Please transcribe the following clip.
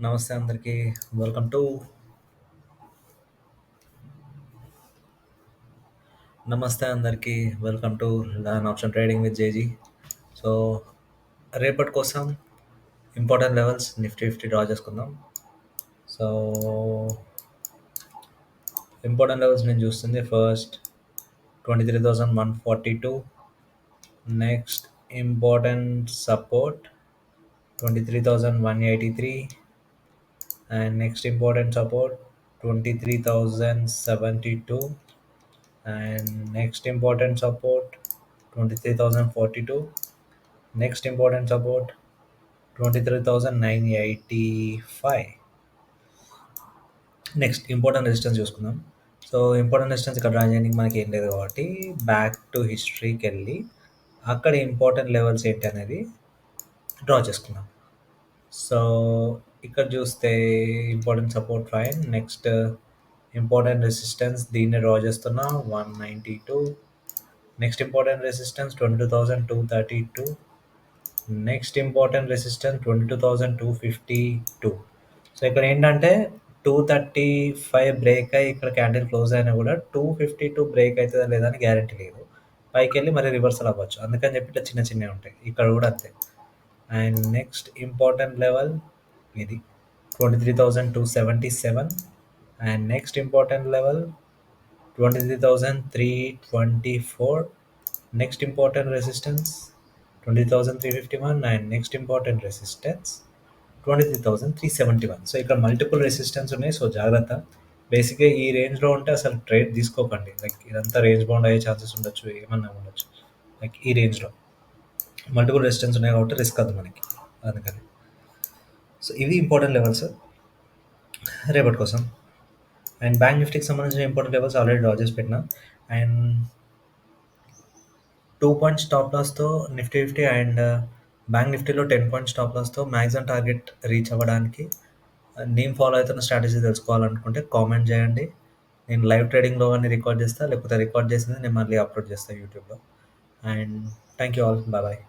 నమస్తే అందరికీ. Welcome to నమస్తే అందరికీ. Welcome to learn option trading with JG. So, రేపటి కోసం ఇంపార్టెంట్ లెవెల్స్ నిఫ్టీ 50 డ్రా చేసుకుందాం. సో, ఇంపార్టెంట్ లెవెల్స్ నేను చూస్తుంది first 23,142, next important support 23,183, and next important support 23,072, and next important support 23,042, next important support 23,985. Next important resistance చూసుకుందాం. So important resistance ఇక్కడ draw చేయడానికి మనకి ఏం లేదు కాబట్టి బ్యాక్ టు హిస్టరీకి వెళ్ళి అక్కడ ఇంపార్టెంట్ లెవెల్స్ ఏంటి అనేది డ్రా చేసుకుందాం. సో ఇక్కడ చూస్తే important support fine, next important resistance దీన్ని డ్రా చేస్తున్నా 192, next important resistance 22,232, next important resistance 22,252. So ఇక్కడ ఏంటంటే 235 బ్రేక్ అయ్యి ఇక్కడ క్యాండిల్ క్లోజ్ అయినా కూడా 252 బ్రేక్ అవుతుందా లేదా అని గ్యారంటీ లేదు. పైకి వెళ్ళి మరి రివర్సల్ అవ్వచ్చు, అందుకని చెప్పి ఇట్లా చిన్న చిన్నవి ఉంటాయి. ఇక్కడ కూడా అంతే. అండ్ నెక్స్ట్ ఇంపార్టెంట్ లెవెల్ ఇది 23,277, and next important level 23,324, next important resistance 20,351, and next important resistance 23,371. So ఇక్కడ మల్టిపుల్ రెసిస్టెన్స్ ఉన్నాయి, సో జాగ్రత్త. బేసిక్గా ఈ రేంజ్లో ఉంటే అసలు ట్రేడ్ తీసుకోకండి. లైక్ ఇదంతా రేంజ్ బౌండ్ అయ్యే ఛాన్సెస్ ఉండొచ్చు, ఏమన్నా ఉండొచ్చు. లైక్ ఈ రేంజ్లో మల్టిపుల్ రెసిస్టెన్స్ ఉన్నాయి కాబట్టి రిస్క్ అది మనకి, అందుకని. సో ఇవి ఇంపార్టెంట్ లెవెల్స్ రేపటి కోసం. అండ్ బ్యాంక్ నిఫ్టీకి సంబంధించిన ఇంపార్టెంట్ లెవెల్స్ ఆల్రెడీ డ్రా చేసి పెట్టినా. అండ్ 2 పాయింట్ స్టాప్ లాస్తో నిఫ్టీ 50 అండ్ బ్యాంక్ నిఫ్టీలో 10 పాయింట్ స్టాప్ లాస్తో మ్యాక్సిమం టార్గెట్ రీచ్ అవ్వడానికి నేను ఫాలో అవుతున్న స్ట్రాటజీ తెలుసుకోవాలనుకుంటే కామెంట్ చేయండి. నేను లైవ్ ట్రేడింగ్లో కానీ రికార్డ్ చేస్తాను, లేకపోతే రికార్డ్ చేసింది నేను మళ్ళీ అప్లోడ్ చేస్తాను యూట్యూబ్లో. And thank you all, bye bye.